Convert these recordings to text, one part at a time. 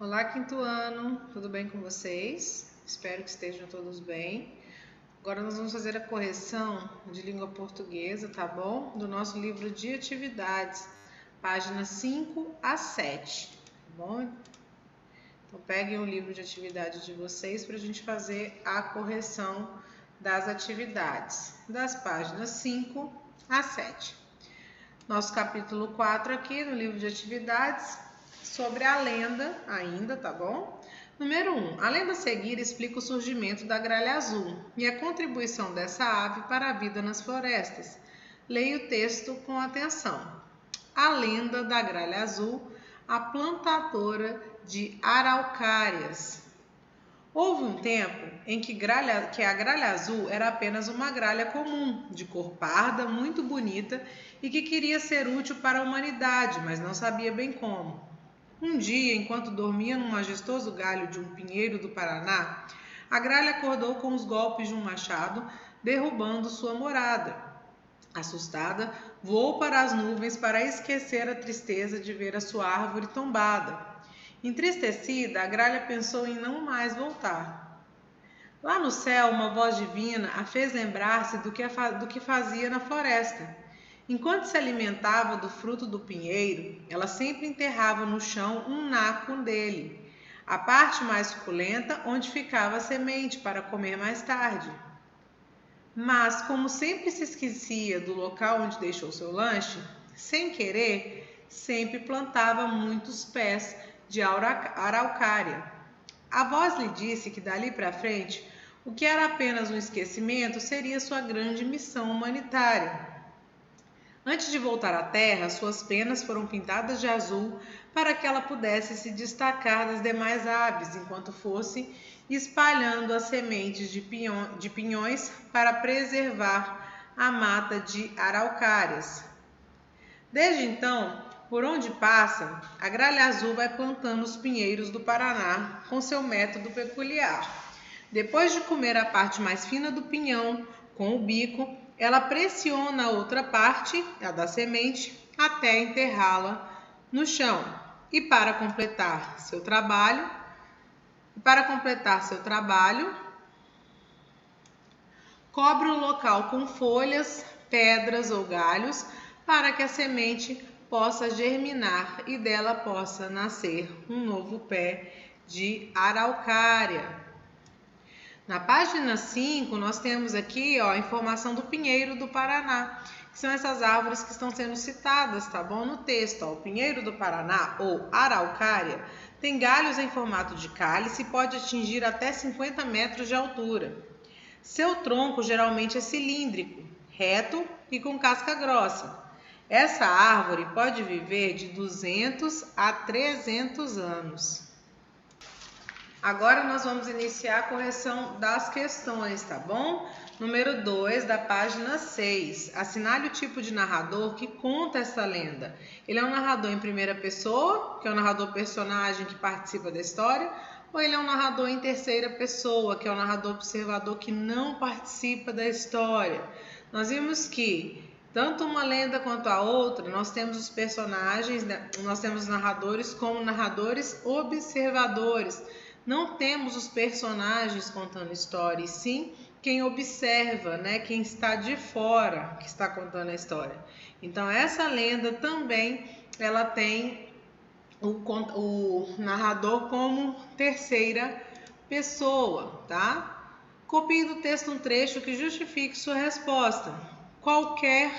Olá, quinto ano, tudo bem com vocês? Espero que estejam todos bem. Agora nós vamos fazer a correção de língua portuguesa, tá bom? Do nosso livro de atividades, páginas 5 a 7, tá bom? Então peguem o livro de atividades de vocês para a gente fazer a correção das atividades, das páginas 5 a 7. Nosso capítulo 4 aqui no livro de atividades, sobre a lenda ainda, tá bom? Número 1. A lenda a seguir explica o surgimento da gralha azul e a contribuição dessa ave para a vida nas florestas. Leia o texto com atenção. A lenda da gralha azul, a plantadora de araucárias. Houve um tempo em que a gralha azul era apenas uma gralha comum, de cor parda, muito bonita e que queria ser útil para a humanidade, mas não sabia bem como. Um dia, enquanto dormia num majestoso galho de um pinheiro do Paraná, a gralha acordou com os golpes de um machado, derrubando sua morada. Assustada, voou para as nuvens para esquecer a tristeza de ver a sua árvore tombada. Entristecida, a gralha pensou em não mais voltar. Lá no céu, uma voz divina a fez lembrar-se do que fazia na floresta. Enquanto se alimentava do fruto do pinheiro, ela sempre enterrava no chão um naco dele, a parte mais suculenta onde ficava a semente para comer mais tarde. Mas, como sempre se esquecia do local onde deixou seu lanche, sem querer, sempre plantava muitos pés de araucária. A voz lhe disse que dali para frente, o que era apenas um esquecimento seria sua grande missão humanitária. Antes de voltar à terra, suas penas foram pintadas de azul para que ela pudesse se destacar das demais aves, enquanto fosse espalhando as sementes de pinhões para preservar a mata de araucárias. Desde então, por onde passa, a gralha azul vai plantando os pinheiros do Paraná com seu método peculiar. Depois de comer a parte mais fina do pinhão com o bico, ela pressiona a outra parte, a da semente, até enterrá-la no chão. E para completar seu trabalho, cobre o local com folhas, pedras ou galhos para que a semente possa germinar e dela possa nascer um novo pé de araucária. Na página 5, nós temos aqui a informação do pinheiro do Paraná, que são essas árvores que estão sendo citadas, tá bom? No texto, o pinheiro do Paraná, ou araucária, tem galhos em formato de cálice e pode atingir até 50 metros de altura. Seu tronco geralmente é cilíndrico, reto e com casca grossa. Essa árvore pode viver de 200 a 300 anos. Agora nós vamos iniciar a correção das questões, tá bom? Número 2 da página 6. Assinale o tipo de narrador que conta essa lenda. Ele é um narrador em primeira pessoa, que é o narrador personagem que participa da história, ou ele é um narrador em terceira pessoa, que é o narrador observador que não participa da história. Nós vimos que tanto uma lenda quanto a outra, nós temos os personagens, nós temos narradores como narradores observadores. Não temos os personagens contando história, e sim quem observa, né? Quem está de fora que está contando a história. Então, essa lenda também ela tem o narrador como terceira pessoa, tá? Copie do texto um trecho que justifique sua resposta. Qualquer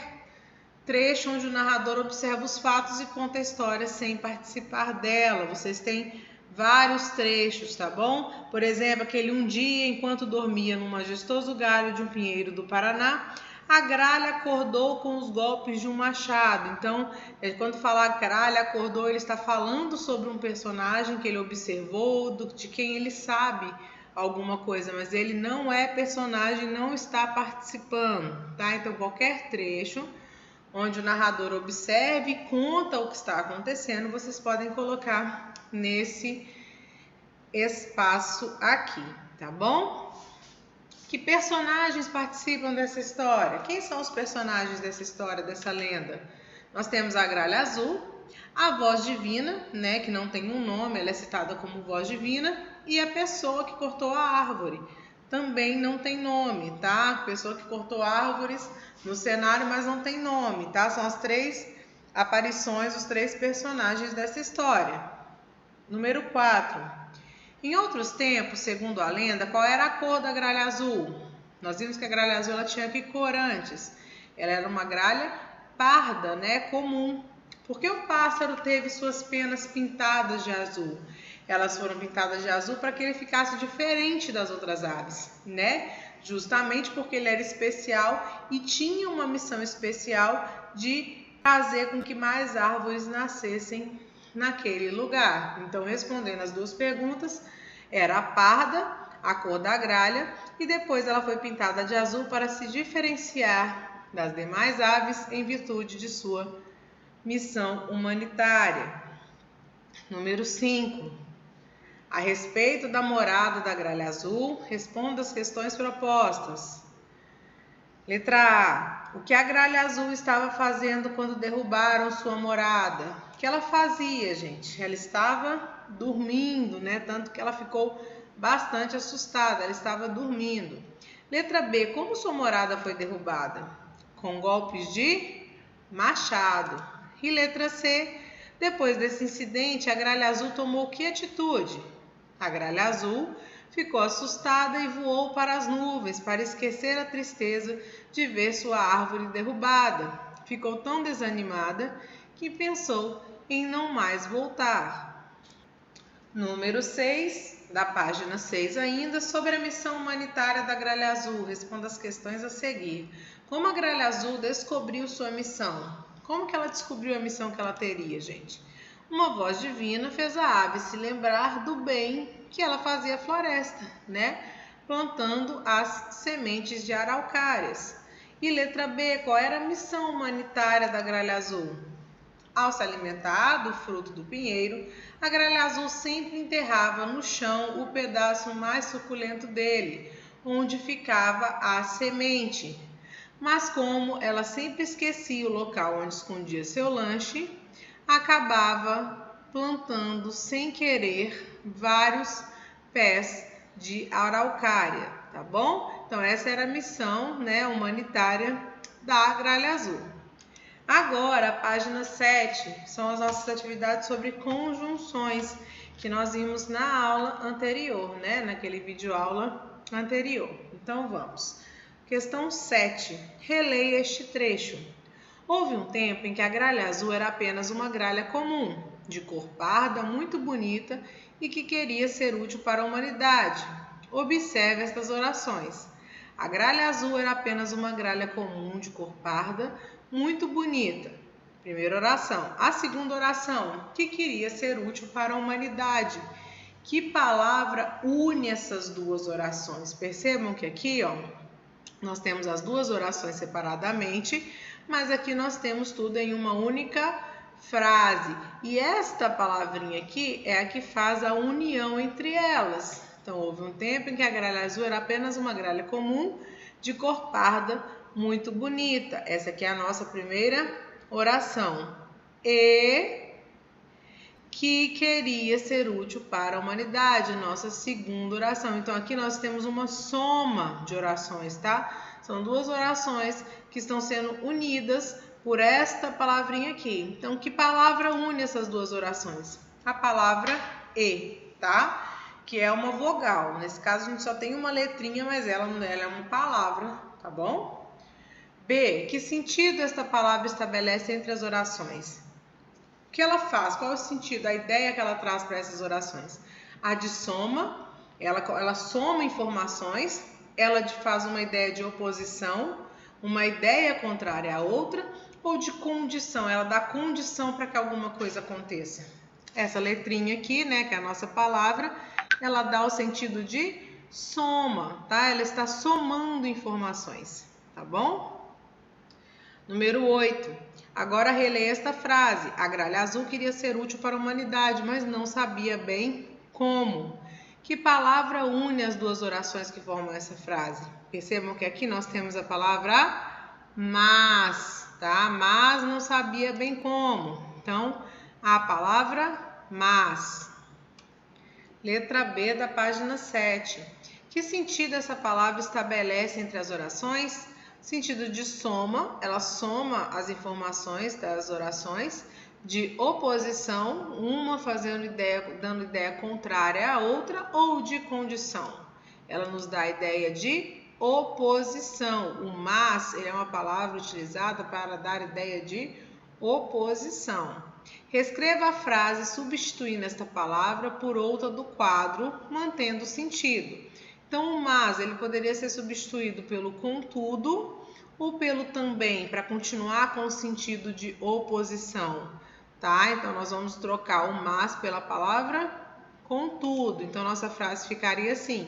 trecho onde o narrador observa os fatos e conta a história sem participar dela. Vocês têm vários trechos, tá bom? Por exemplo, aquele um dia enquanto dormia num majestoso galho de um pinheiro do Paraná, a gralha acordou com os golpes de um machado. Então, quando fala gralha acordou, ele está falando sobre um personagem que ele observou, de quem ele sabe alguma coisa, mas ele não é personagem, não está participando, tá? Então, qualquer trecho onde o narrador observa e conta o que está acontecendo, vocês podem colocar nesse espaço aqui, tá bom? Que personagens participam dessa história? Quem são os personagens dessa história, dessa lenda? Nós temos a gralha azul, a voz divina, né, que não tem um nome, ela é citada como voz divina, e a pessoa que cortou a árvore, também não tem nome, tá? A pessoa que cortou árvores no cenário, mas não tem nome, tá? São as 3 aparições, os 3 personagens dessa história. Número 4. Em outros tempos, segundo a lenda, qual era a cor da gralha azul? Nós vimos que a gralha azul ela tinha que cor antes? Ela era uma gralha parda, né, comum. Por que o pássaro teve suas penas pintadas de azul? Elas foram pintadas de azul para que ele ficasse diferente das outras aves, né? Justamente porque ele era especial e tinha uma missão especial de fazer com que mais árvores nascessem naquele lugar. Então, respondendo as 2 perguntas, era a parda, a cor da gralha, e depois ela foi pintada de azul para se diferenciar das demais aves em virtude de sua missão humanitária. Número 5. A respeito da morada da gralha azul, responda as questões propostas. Letra A. O que a gralha azul estava fazendo quando derrubaram sua morada? O que ela fazia, gente? Ela estava dormindo, né? Tanto que ela ficou bastante assustada, ela estava dormindo. Letra B. Como sua morada foi derrubada? Com golpes de machado. E letra C. Depois desse incidente, a gralha azul tomou que atitude? A gralha azul ficou assustada e voou para as nuvens para esquecer a tristeza de ver sua árvore derrubada. Ficou tão desanimada que pensou em não mais voltar. Número 6, da página 6 ainda, sobre a missão humanitária da gralha azul. Responda as questões a seguir. Como a gralha azul descobriu sua missão? Como que ela descobriu a missão que ela teria, gente? Uma voz divina fez a ave se lembrar do bem que ela fazia à floresta, né? Plantando as sementes de araucárias. E letra B, qual era a missão humanitária da gralha azul? Ao se alimentar do fruto do pinheiro, a gralha azul sempre enterrava no chão o pedaço mais suculento dele, onde ficava a semente. Mas como ela sempre esquecia o local onde escondia seu lanche, acabava plantando sem querer vários pés de araucária, tá bom? Então essa era a missão, né, humanitária da gralha azul. Agora, a página 7 são as nossas atividades sobre conjunções que nós vimos na aula anterior, né, naquele vídeo aula anterior. Então vamos. Questão 7. Releia este trecho. Houve um tempo em que a gralha azul era apenas uma gralha comum, de cor parda, muito bonita e que queria ser útil para a humanidade. Observe estas orações. A gralha azul era apenas uma gralha comum, de cor parda, muito bonita. Primeira oração. A segunda oração, que queria ser útil para a humanidade. Que palavra une essas 2 orações? Percebam que aqui, ó, nós temos as 2 orações separadamente, mas aqui nós temos tudo em uma única frase. E esta palavrinha aqui é a que faz a união entre elas. Então, houve um tempo em que a gralha azul era apenas uma gralha comum, de cor parda, muito bonita. Essa aqui é a nossa primeira oração. E que queria ser útil para a humanidade, nossa segunda oração. Então, aqui nós temos uma soma de orações, tá? São 2 orações que estão sendo unidas por esta palavrinha aqui. Então, que palavra une essas 2 orações? A palavra E, tá? Que é uma vogal. Nesse caso, a gente só tem uma letrinha, mas ela é uma palavra, tá bom? B. Que sentido esta palavra estabelece entre as orações? O que ela faz? Qual é o sentido, a ideia que ela traz para essas orações? A de soma, ela soma informações, ela faz uma ideia de oposição, uma ideia contrária à outra, ou de condição, ela dá condição para que alguma coisa aconteça. Essa letrinha aqui, né, que é a nossa palavra, ela dá o sentido de soma, tá? Ela está somando informações, tá bom? Número 8. Agora releia esta frase. A gralha azul queria ser útil para a humanidade, mas não sabia bem como. Que palavra une as 2 orações que formam essa frase? Percebam que aqui nós temos a palavra mas, tá? Mas não sabia bem como. Então, a palavra mas. Letra B da página 7. Que sentido essa palavra estabelece entre as orações? Sentido de soma, ela soma as informações das orações. De oposição, uma dando ideia contrária à outra, ou de condição. Ela nos dá a ideia de oposição. O mas, ele é uma palavra utilizada para dar ideia de oposição. Reescreva a frase substituindo esta palavra por outra do quadro, mantendo o sentido. Então, o mas, ele poderia ser substituído pelo contudo ou pelo também, para continuar com o sentido de oposição, tá? Então, nós vamos trocar o mas pela palavra contudo. Então, nossa frase ficaria assim: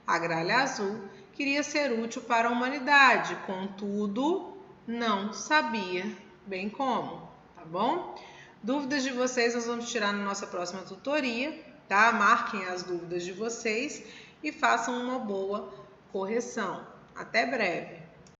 a gralha azul queria ser útil para a humanidade, contudo, não sabia bem como, tá bom? Dúvidas de vocês nós vamos tirar na nossa próxima tutoria, tá? Marquem as dúvidas de vocês e façam uma boa correção. Até breve!